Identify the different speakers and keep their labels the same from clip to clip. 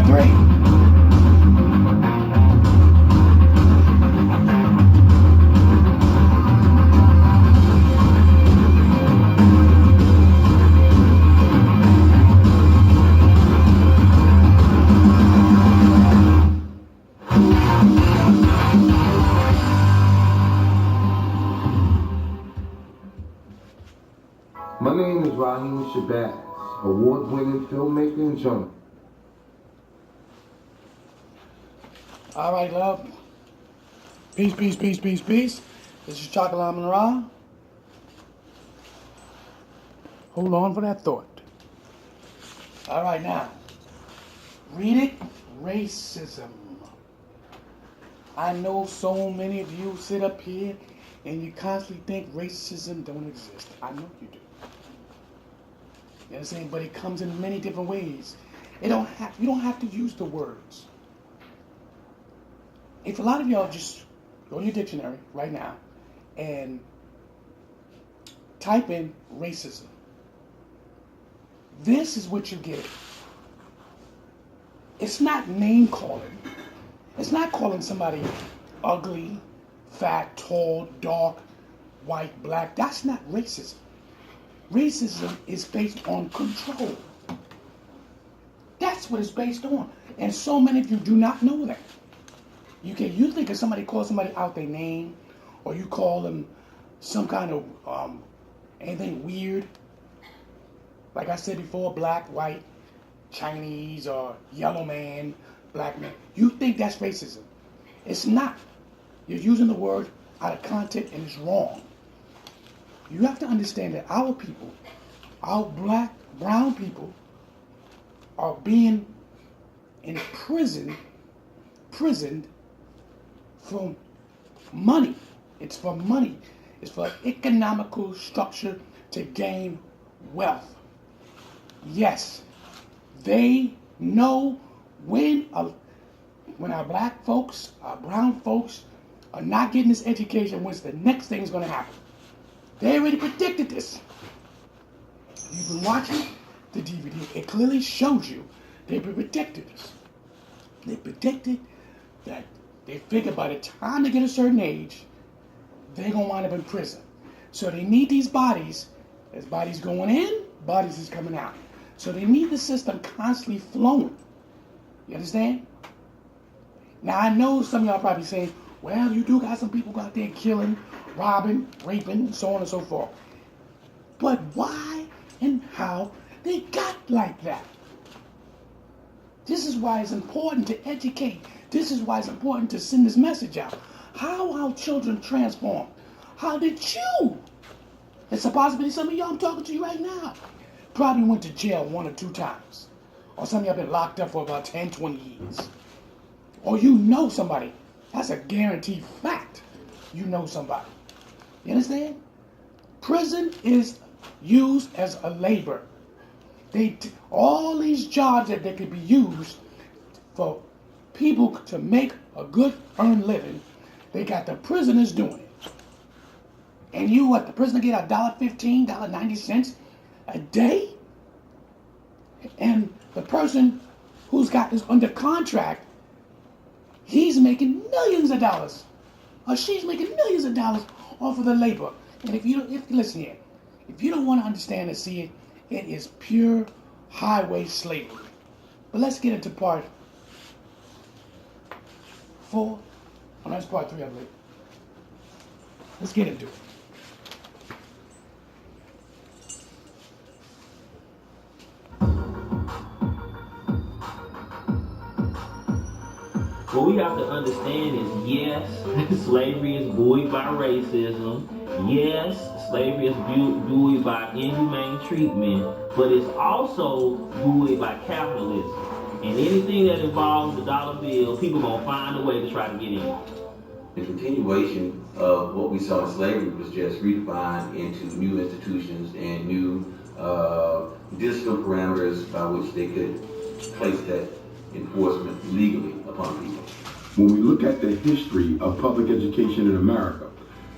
Speaker 1: 3.
Speaker 2: My name is Raheem Shabazz, award-winning filmmaker and journalist.
Speaker 1: All right, love. Peace, peace, peace, peace, peace. This is AMUN-RA. Hold on for that thought. All right, now. Read it. Racism. I know so many of you sit up here and you constantly think racism don't exist. I know you do. You understand? But it comes in many different ways. You don't have to use the words. If a lot of y'all just go to your dictionary right now and type in racism, this is what you get. It's not name calling. It's not calling somebody ugly, fat, tall, dark, white, black. That's not racism. Racism is based on control. That's what it's based on. And so many of you do not know that. You think if somebody calls somebody out their name, or you call them some kind of anything weird, like I said before, black, white, Chinese, or yellow man, black man, you think that's racism. It's not. You're using the word out of context and it's wrong. You have to understand that our people, our black, brown people, are being imprisoned for money. It's for money. It's for economical structure to gain wealth. Yes, they know when our black folks, our brown folks are not getting this education, what's the next thing is going to happen. They already predicted this. You've been watching the DVD. It clearly shows you they predicted this. They predicted that they figured by the time they get a certain age, they're going to wind up in prison. So they need these bodies. As bodies going in, bodies is coming out. So they need the system constantly flowing. You understand? Now I know some of y'all probably saying, well, you do got some people out there killing, robbing, raping, so on and so forth. But why and how they got like that? This is why it's important to educate. This is why it's important to send this message out. How our children transformed? How did you? It's a possibility some of y'all I'm talking to you right now probably went to jail 1 or 2 times. Or some of y'all been locked up for about 10, 20 years. Or you know somebody. That's a guaranteed fact. You know somebody. You understand? Prison is used as a labor. All these jobs that they could be used for people to make a good earned living, they got the prisoners doing it. And you, what, the prisoner get $1.15, $1.90 a day? And the person who's got this under contract, he's making millions of dollars. Or she's making millions of dollars off of the labor. And listen here, if you don't want to understand and see it, it is pure highway slavery. But let's get into part 4. Oh, that's part 3, I believe. Let's get into it.
Speaker 3: What we have to understand is, yes, slavery is buoyed by racism. Yes, slavery is buoyed by inhumane treatment, but it's also buoyed by capitalism. And anything that involves the dollar bill, people gonna find a way to try to get in.
Speaker 4: The continuation of what we saw in slavery was just redefined into new institutions and new discipline parameters by which they could place that enforcement legally upon people.
Speaker 5: When we look at the history of public education in America,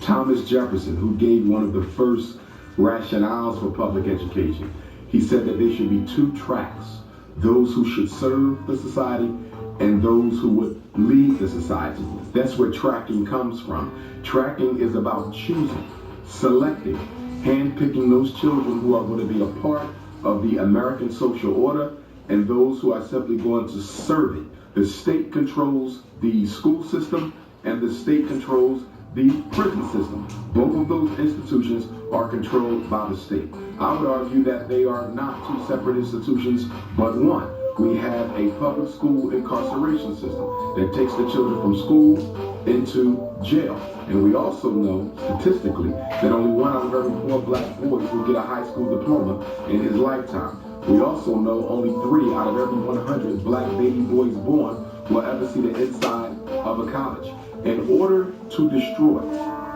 Speaker 5: Thomas Jefferson, who gave one of the first rationales for public education, he said that there should be 2 tracks. those who should serve the society, and those who would lead the society. That's where tracking comes from. Tracking is about choosing, selecting, handpicking those children who are going to be a part of the American social order and those who are simply going to serve it. The state controls the school system and the state controls the prison system. Both of those institutions are controlled by the state. I would argue that they are not two separate institutions, but one. We have a public school incarceration system that takes the children from school into jail. And we also know statistically that only 1 out of every 4 black boys will get a high school diploma in his lifetime. We also know only 3 out of every 100 black baby boys born will ever see the inside of a college. In order to destroy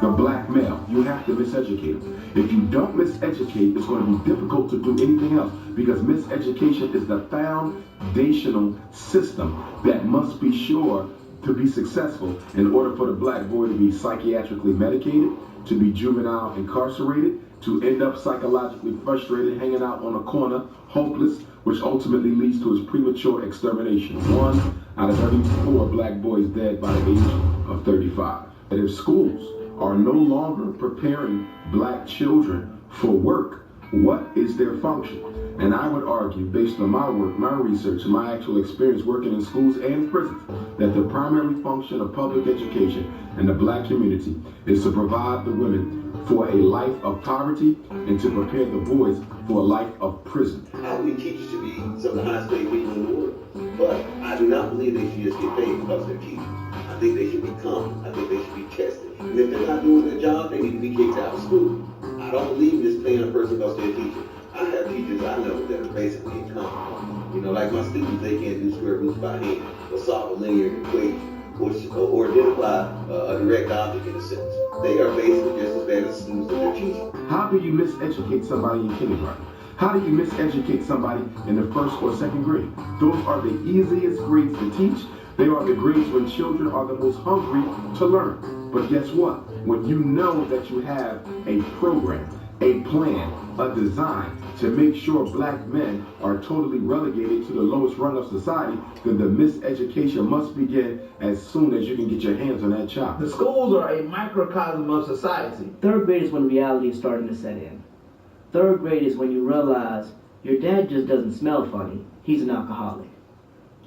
Speaker 5: the black male, you have to miseducate him. If you don't miseducate, it's going to be difficult to do anything else, because miseducation is the foundational system that must be sure to be successful in order for the black boy to be psychiatrically medicated, to be juvenile incarcerated, to end up psychologically frustrated, hanging out on a corner, hopeless, which ultimately leads to his premature extermination. 1 out of every 4 black boys dead by the age of 35. And if schools are no longer preparing black children for work, what is their function? And I would argue, based on my work, my research, and my actual experience working in schools and prisons, that the primary function of public education in the black community is to provide the women for a life of poverty and to prepare the boys for a life of prison.
Speaker 6: I believe teachers should be some of the highest paid people in the world, but I do not believe they should just get paid because they're teachers. I think they should become, I think they should be tested. And if they're not doing their job, they need to be kicked out of school. I don't believe in just paying a person because they're a teacher. I have teachers I know that are basically incompetent. You know, like my students, they can't do square roots by hand or solve a linear equation or identify a direct object in a sense. They are basically just as bad as students that they're teaching.
Speaker 5: How do you miseducate somebody in kindergarten? How do you miseducate somebody in the 1st or 2nd grade? Those are the easiest grades to teach. They are the grades when children are the most hungry to learn. But guess what? When you know that you have a program, a plan, a design to make sure black men are totally relegated to the lowest rung of society, then the miseducation must begin as soon as you can get your hands on that child.
Speaker 7: The schools are a microcosm of society.
Speaker 8: 3rd grade is when reality is starting to set in. 3rd grade is when you realize your dad just doesn't smell funny, he's an alcoholic.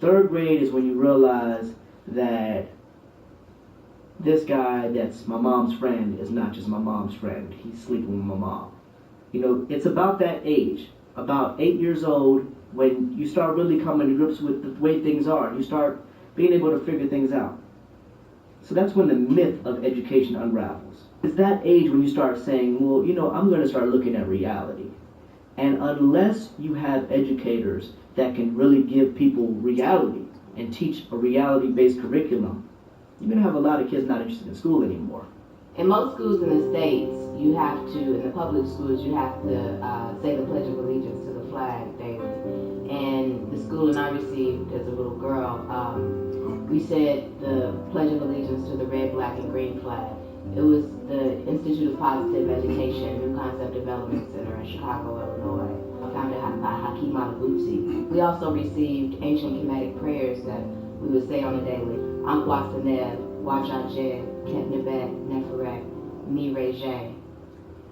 Speaker 8: 3rd grade is when you realize that this guy that's my mom's friend is not just my mom's friend, he's sleeping with my mom. You know, it's about that age, about 8 years old, when you start really coming to grips with the way things are. You start being able to figure things out. So that's when the myth of education unravels. It's that age when you start saying, well, you know, I'm going to start looking at reality. And unless you have educators that can really give people reality and teach a reality-based curriculum, you're going to have a lot of kids not interested in school anymore.
Speaker 9: In most schools in the States, you have to, in the public schools, you have to say the Pledge of Allegiance to the flag daily. And the schooling I received as a little girl, we said the Pledge of Allegiance to the red, black, and green flag. It was the Institute of Positive Education, New Concept Development Center in Chicago, Illinois, founded by Hakeem Al-Abusi. We also received ancient Kemetic prayers that we would say on a daily. Ankwasaneb, Wajajed, Ketnebet, Neferet, Mireje.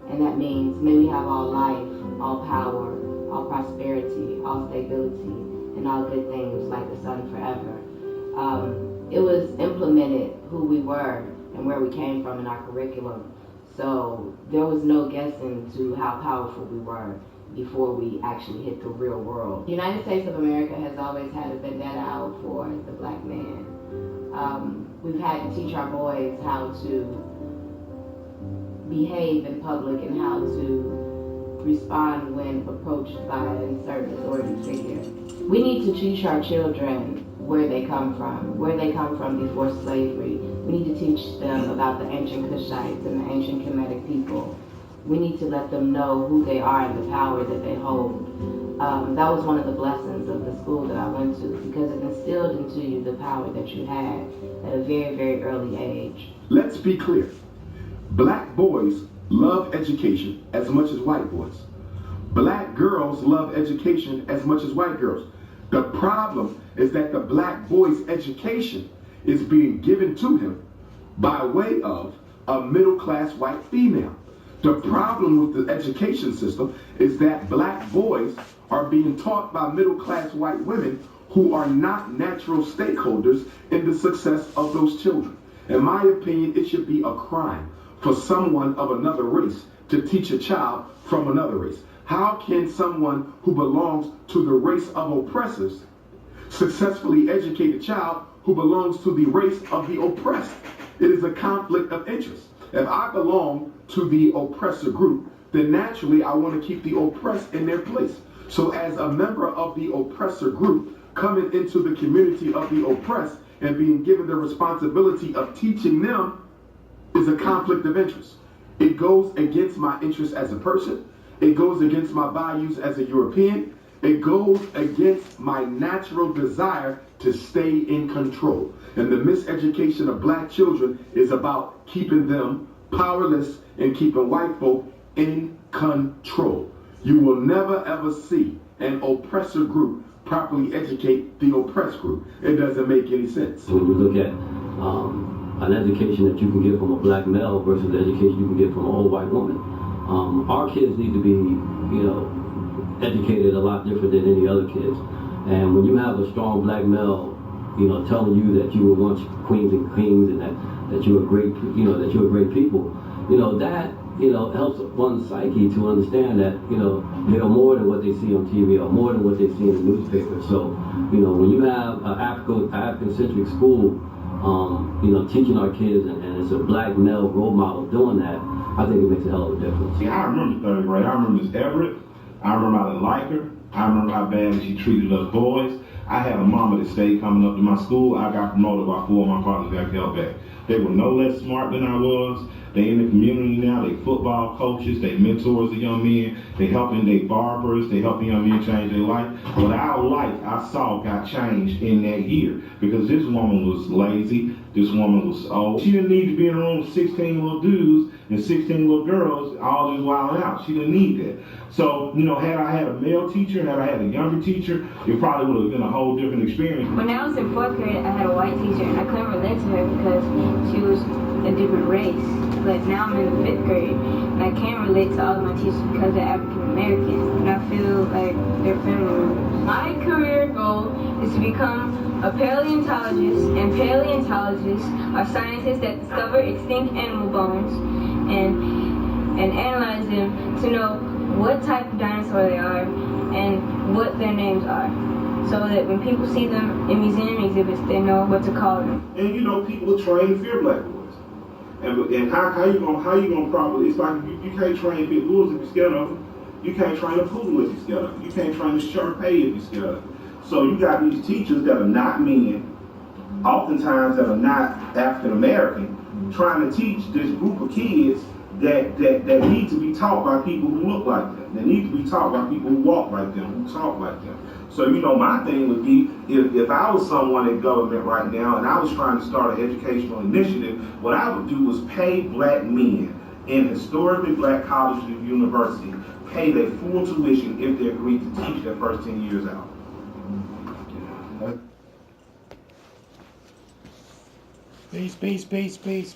Speaker 9: And that means, may we have all life, all power, all prosperity, all stability, and all good things like the sun forever. It was implemented who we were and where we came from in our curriculum. So there was no guessing to how powerful we were before we actually hit the real world. The United States of America has always had a vendetta out for the black man. We've had to teach our boys how to behave in public and how to respond when approached by a certain authority figure. We need to teach our children where they come from before slavery. We need to teach them about the ancient Kushites and the ancient Kemetic people. We need to let them know who they are and the power that they hold. That was one of the blessings of the school that I went to, because it instilled into you the power that you had at a very, very early age.
Speaker 5: Let's be clear. Black boys love education as much as white boys. Black girls love education as much as white girls. The problem is that the black boy's education is being given to him by way of a middle-class white female. The problem with the education system is that black boys are being taught by middle-class white women who are not natural stakeholders in the success of those children. In my opinion, it should be a crime for someone of another race to teach a child from another race. How can someone who belongs to the race of oppressors successfully educate a child who belongs to the race of the oppressed? It is a conflict of interest. If I belong to the oppressor group, then naturally I want to keep the oppressed in their place. So as a member of the oppressor group, coming into the community of the oppressed and being given the responsibility of teaching them is a conflict of interest. It goes against my interests as a person. It goes against my values as a European. It goes against my natural desire to stay in control. And the miseducation of black children is about keeping them powerless and keeping white folk in control. You will never ever see an oppressor group properly educate the oppressed group. It doesn't make any sense.
Speaker 10: When you look at an education that you can get from a black male versus the education you can get from an old white woman, our kids need to be, educated a lot different than any other kids. And when you have a strong black male, telling you that you were once queens and kings and that you were great, that you were great people, that helps one's psyche to understand that, they are more than what they see on TV or more than what they see in the newspaper. So, when you have an African-centric school, teaching our kids and it's a black male role model doing that, I think it makes a hell of a difference.
Speaker 11: See, I remember third grade. I remember Miss Everett. I remember I didn't like her. I remember how bad she treated us boys. I had a mama that stayed coming up to my school. I got promoted while 4 of my partners got held back. They were no less smart than I was. They in the community now. They football coaches. They mentors the young men. They helping they barbers. They helping young men change their life. But our life, I saw, got changed in that year because this woman was lazy. This woman was old. She didn't need to be in a room with 16 little dudes and 16 little girls all just wilding out. She didn't need that. So, had I had a male teacher, had I had a younger teacher, it probably would have been a whole different experience.
Speaker 12: When I was in 4th grade, I had a white teacher and I couldn't relate to her because she was a different race. But now I'm in the 5th grade and I can relate to all of my teachers because they're African American and I feel like they're family members. My career goal is to become a paleontologist, and paleontologists are scientists that discover extinct animal bones and analyze them to know what type of dinosaur they are and what their names are, so that when people see them in museum exhibits, they know what to call them.
Speaker 11: And people are trained to fear black boys. And how you gonna properly? It's like you can't train pit bulls if you're scared of them. You can't train a poodle if you're scared of them. You can't train a Shar-Pei if you're scared of them. So you got these teachers that are not men, oftentimes that are not African American, trying to teach this group of kids that need to be taught by people who look like them. They need to be taught by people who walk like them, who talk like them. So, my thing would be, if I was someone in government right now and I was trying to start an educational initiative, what I would do was pay black men in historically black colleges and universities, pay their full tuition if they agree to teach their first 10 years out.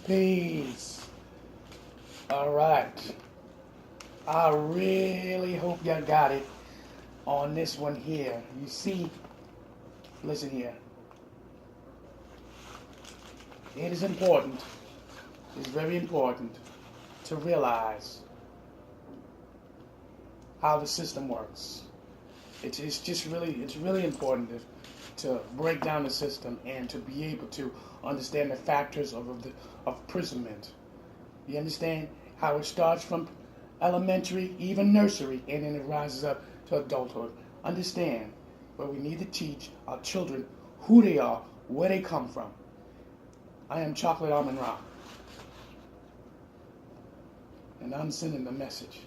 Speaker 1: Peace. All right. I really hope y'all got it on this one here. You see, listen here. It is important, it's very important to realize how the system works. It's really important to break down the system and to be able to understand the factors of imprisonment. You understand how it starts from elementary, even nursery, and then it rises up to adulthood. Understand, but we need to teach our children who they are, where they come from. I am Chocolate AMUN-RA, and I'm sending the message.